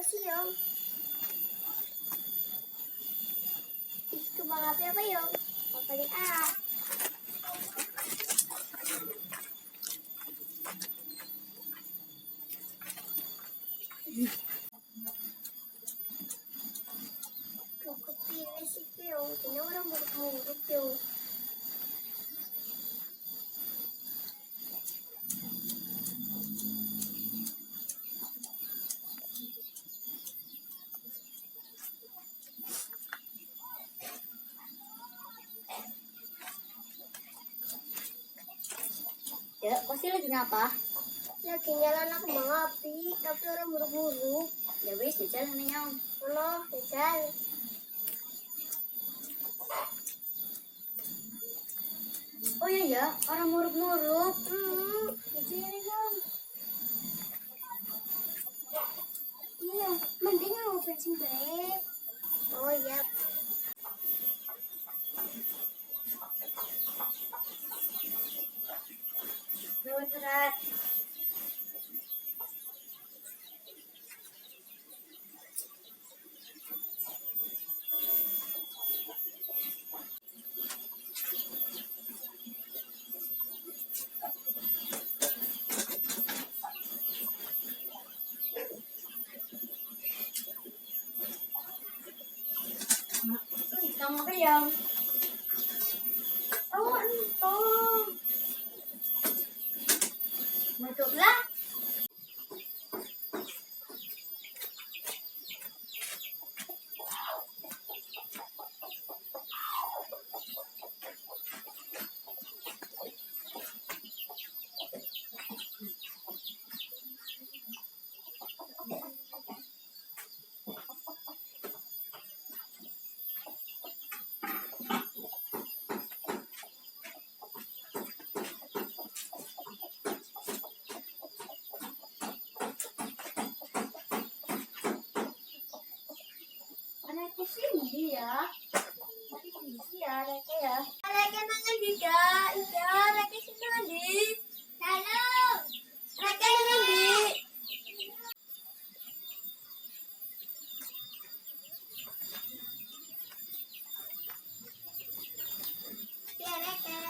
sih, Yong? Ih, kembang api apa, Yong? Apa nih, ah? Kok kepilih sih, Yong? Ini orang buruk-buruk, Yong. Ya, kok sih lagi ngapa? Lagi nyalain kembang api, tapi orang buruk-buruk. Ya wis, jajan nih Nyong. Halo, jajan. Oh iya ya, orang muruk-muruk. Jajan nih, Yong. Iya, mending mau bensin baik. Oh iya. Berat. Kamu apa Yang? Oh, entong. Masuklah. Anaknya sini ya. Tapi sini ya, anaknya ya. Anaknya nangan juga. Iya, anaknya sini nanti. Halo. Anaknya nanti. Iya, anaknya.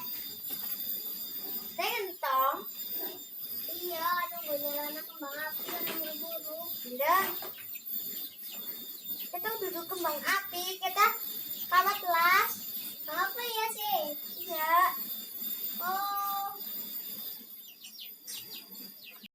Saya gentong. Iya, ada banyak kembang api yang buru-buru. Tidak. Kita duduk kembang api, kita kawat las. Apa ya sih? Iya. Oh,